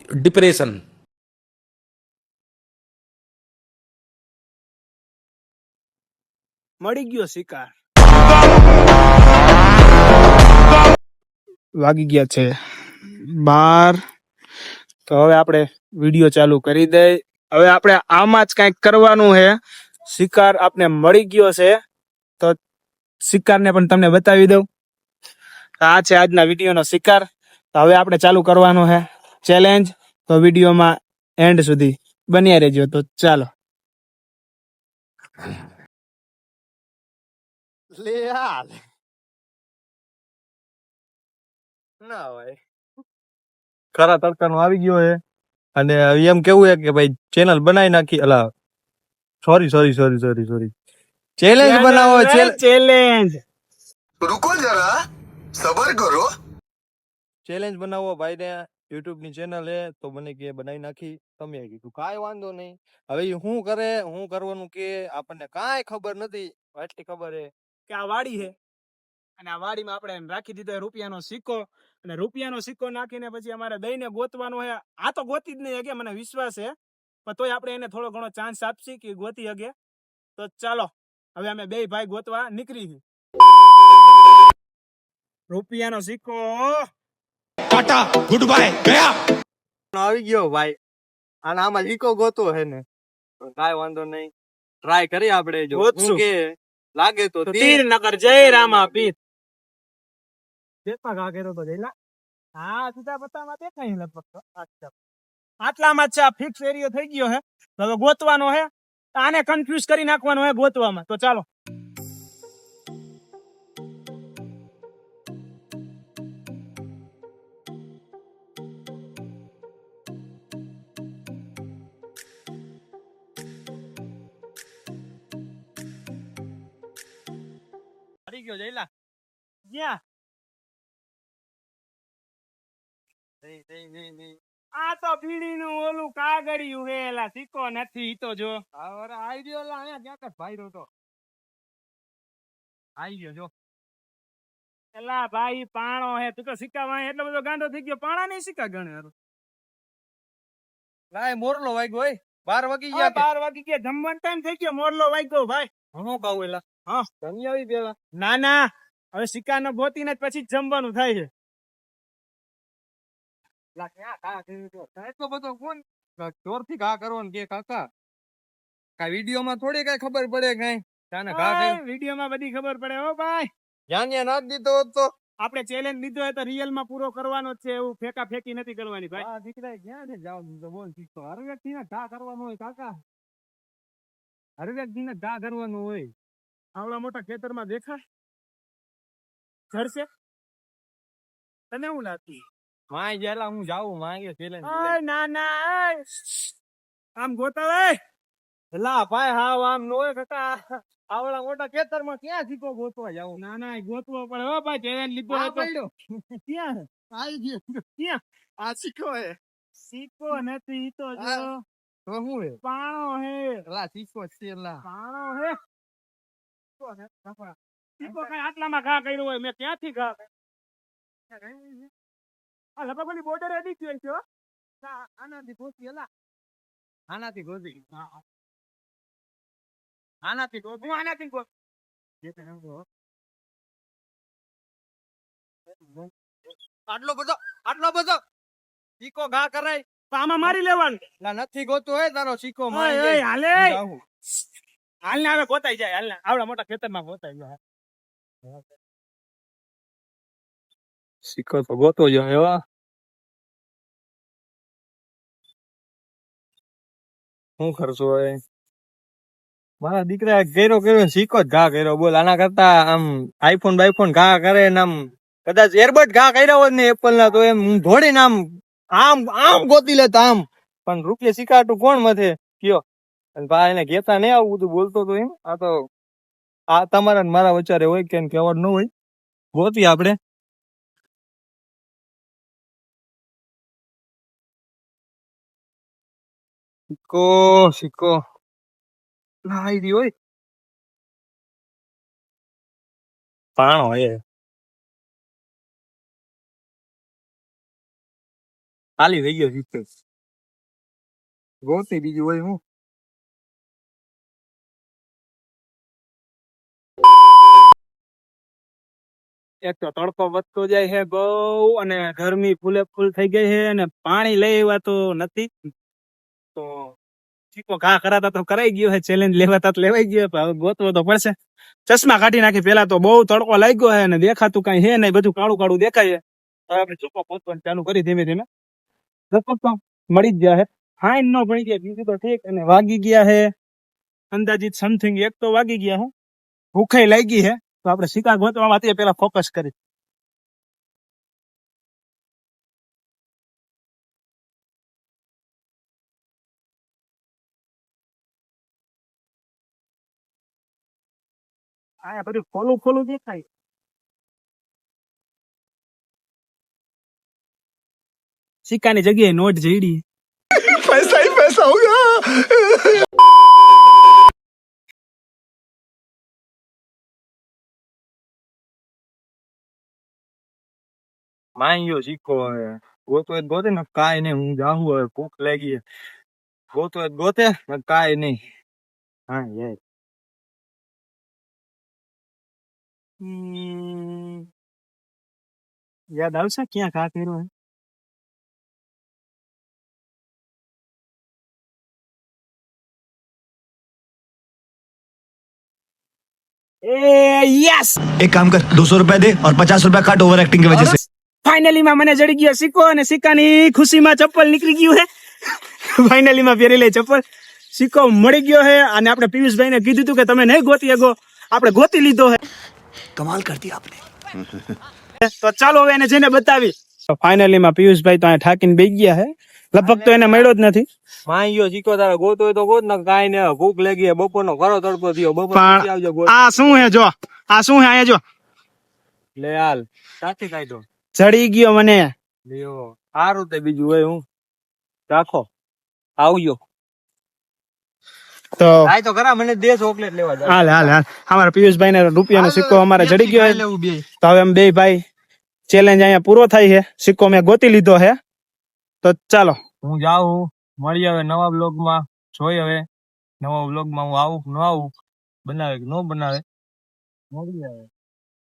Depression. મળી ગયો શિકાર. વાગી ગયા છે 12. તો હવે આપણે વિડીયો ચાલુ કરી દઈ. હવે આપણે આમાં જ કંઈક કરવાનું છે. શિકાર આપણે મળી ગયો છે તો શિકારને પણ તમને બતાવી દઉં. આ છે આજના વિડીયોનો શિકાર. તો હવે આપણે ચાલુ કરવાનું છે ચેલેન્જ. તો વિડીયોમાં એન્ડ સુધી બન્યા રહેજો. તો ચાલો. લે હાલ ના હોય ખરા તડકાનો આવી ગયો છે અને એમ કેવું છે કે ભાઈ ચેનલ બનાવી નાખી. અલા સોરી ચેલેન્જ બનાવો. ચેલેન્જ रुको जरा सबर करो. ચેલેન્જ બનાવો ભાઈ ને. યુટ્યુબ ની ચેનલ હે તો મને કે બનાવી નાખી. તમે કીધું કાંઈ વાંધો નહીં. હવે ઈ શું કરે શું કરવાનું કે આપણને કાંઈ ખબર નથી. એટલી ખબર હે કે આ વાડી છે અને આ વાડીમાં આપણે રાખી દીધો રૂપિયાનો સિક્કો. અને રૂપિયાનો સિક્કો નાખીને પછી અમારે દઈને ગોતવાનો છે. આ તો ગોતી જ નહીં હગે, મને વિશ્વાસ છે. પણ તોય આપણે એને થોડો ઘણો ચાન્સ આપશી કે ગોતી હગે. તો ચાલો હવે અમે બે ભાઈ ગોતવા નીકળી. રૂપિયાનો સિક્કો ટાટા ગુડ બાય ગયા. આવી ગયો ભાઈ. અને આમાં ઈકો ગોતો હે ને કાંઈ વાંધો નહીં. ટ્રાય કરી આપણે. જો ગોતશું. શું કે લાગે તો તીર નકર જય રામા પીર. દેખા ઘા કર્યો તો જઈલા. હા સીધા પત્તામાં દેખાય લગભગ તો. આટલામાં જ છે. આ ફિક્સ એરિયો થઈ ગયો હે. હવે ગોતવાનો હે. આને કન્ફ્યુઝ કરી નાખવાનો હે ગોતવામાં. તો ચાલો. આવી ગયો જઈલા. ક્યાં? આ તો બીડીનું ઓલું કાગળિયું હે. એલા સિક્કો નથી. ઈ તો જો આવી ગયો. અહીંયા ક્યાંક ભાઈ રોતો આવી ગયો. જો એલા ભાઈ પાણો હે. તું તો સિક્કા વાય એટલો બધો ગાંડો થઈ ગયો. પાણા નહીં સિક્કા ગણે. લાય મોરલો વાગ્યો હોય. 12 વાગી ગયા ગયા. 12 વાગી ગયા. જમવાનો ટાઈમ થઈ ગયો. મોરલો વાગ્યો ભાઈ. હું કહું એલા હા જમી આવી પેલા. ના ના હવે સિક્કા નો ગોતીને જ પછી જ જમવાનું થાય છે. એટલો બધો કોણ જોરથી ઘા કરવાનો કે કાકા? કાંઈ વિડીયોમાં થોડી કાંઈ ખબર પડે કાંઈ તાને ઘા કર્યો. વિડીયોમાં બધી ખબર પડે હો ભાઈ. જ્યાં ત્યાં નાખ દીધો હોત તો આપણે ચેલેન્જ લીધો હોય તો રિયલ માં પૂરો કરવાનો જ છે. એવું ફેંકા ફેંકી નથી કરવાની ભાઈ. આ દીકરા ક્યાં છે જાવ તો બોલ શીખતો. હર વ્યક્તિ ને ઘા કરવાનો હોય કાકા. હર વ્યક્તિ ને ઘા કરવાનું હોય. આવડા મોટા ખેતરમાં દેખાય ઘર છે તને એવું લાગતું? માય જેલા હું જાઉં માંગે ચેલેન્જ. ના ના આમ ગોતા એલા ભાઈ હાવ આમ નો હોય કાકા. આવડા મોટા ખેતરમાં ક્યાં શીખો ગોતવા જાવું? ના ના ગોતવો પડે હો ભાઈ. ચેલેન્જ લીધો હોય તો. ક્યાં આવી ગયો. ક્યાં આ શીખો હે. સિક્કો નથી. ઈ તો જો તો શું હે? પાણો હે. એલા શીખો છે એલા. પાણો હે. સિક્કો કઈ આટલામાં ઘા કર્યો હોય. મેં ક્યાંથી ઘા કર્યો? આ લગભગ ઓલી બોર્ડર એડી ગયો છે હો. આનાથી ગોતી એલા. આનાથી ગોતી. આનાથી ગોતી. હું આનાથી ગો આટલો બધો શીખો ઘા કરાય. આમાં મારી લેવાનું. લા નથી ગોતો હોય તારો શીખો ઓય, મારી ઓય, જાય. હાલે. હું જાઉં. હાલ ને હવે ગોતાઈ જાય. હાલ ને આવડા મોટા ખેતરમાં ગોતાઈ જાય. શીખો તો ગોતો જ એવા. શું ખર્ચો હોય? મારા દીકરા કર્યો શીખો જ ઘા કર્યો. બોલ આના કરતા આમ આઈફોન બાઈફોન ઘા કરે ને આમ કદાચ એરબડ ઘા કર્યા હોત ને એપલ ના તો એમ ધોડીને આમ આમ આમ ગોતી લેતા આમ. પણ રૂપિયા શીખાટું કોણ મથે કયો? અને ભાઈ એને ઘેતા નહીં આવું બધું બોલતો તો એમ. આ તો આ તમારા ને મારા વચારે હોય કે કહેવાનું ન હોય. ગોતી આપણે સિક્કો સિક્કો લાવી દી હોય. પાણો એ ખાલી થઈ ગયો સિક્કો. ગોતી બીજું હોય હું. એક તો તડકો વધતો જાય છે બહુ, અને ગરમી ફૂલે ફૂલ થઈ ગઈ છે, અને પાણી લઈ આવ્યા તો નથી. તો ચીકો ઘા કરાતા તો કરાઈ ગયો છે, ચેલેન્જ લેવાતા તો લેવાઈ ગયો, પણ હવે ગોતવો તો પડશે. ચશ્મા કાઢી નાખી, પેલા તો બહુ તડકો લાગ્યો છે, અને દેખાતું કઈ છે નહીં, બધું કાળું કાળું દેખાય છે. હવે આપણે ચૂકો પહોંચવાનું ચાલુ કરી ધીમે ધીમે. લગભગ તો મળી જ ગયા છે, ફાઈન નો પડી ગયા બીજું તો ઠીક. અને વાગી ગયા છે અંદાજિત સમથિંગ 1 તો વાગી ગયા છે. ભૂખાઈ લાગી છે, તો આપણે શિકાર ગોતવામાં તે પેલા ફોકસ કરી. આ બધું ખોલું ખોલું દેખાય. સિક્કાની જગ્યાએ નોટ જઈડી. पैसा ही पैसा होगा। માઈ ગયો સિક્કો. હવે ગોતો જ ગોતે ને કાંઈ નહીં. હું જાઉં હવે, ભૂખ લાગી છે. ગોતો જ ગોતે ને કાંઈ નહીં. હા યાર. યાદ આવશે ક્યાં ઘા કર્યો છે? યસ, एक काम कर 200 रुपए दे और 50 रुपए काट ओवर एक्टिंग की वजह से। ફાઇનલી માં મને જડી ગયો સિક્કો, અને સિક્કાની ખુશીમાં ચપ્પલ નીકળી ગયું છે. ફાઇનલી માં પહેરી લે ચપ્પલ. સિક્કો મળી ગયો છે, અને આપણે પિયુષભાઈ ને કીધું હતું કે તમે નહીં ગોતી શકો, આપણે ગોતી લીધો છે. कमाल कर दिया आपने। તો ચાલો હવે એને જઈને બતાવી. ફાઇનલી માં પિયુષભાઈ તો અહીંયા ઠાકીને બેસી ગયા છે. લગભગ તો એને મળ્યો જ નથી. માઈ ગયો સિક્કો. તારે ગોતો હોય તો ગોત ને કાંઈ નહીં. ભૂખ લાગી છે. બપોરનો ઘરો તડકો થયો. બપોર પણ પછી આવજો ગોત. આ શું હે? જો આ શું હે? અહીંયા જો લે હાલ સાચી કાઢો. જડી ગયો મને. લ્યો સારું તે બીજું હોય હું. રાખો આવજો. તો આય તો ખરા, મને દે ચોકલેટ લેવા જાય. હાલ હાલ હાલ, અમારા પિયુષભાઈ ને રૂપિયાનો સિક્કો અમારે જડી ગયો છે. લેવું બે. તો હવે અમે બે ભાઈ ચેલેન્જ અહીંયા પૂરો થાય છે. સિક્કો મેં ગોતી લીધો છે. તો ચાલો હું જાઉં. મળી હવે નવા બ્લોગમાં. જોઈ હવે નવા બ્લોગમાં હું આવું ન આવું, બનાવે કે ન બનાવે. મળી આવે.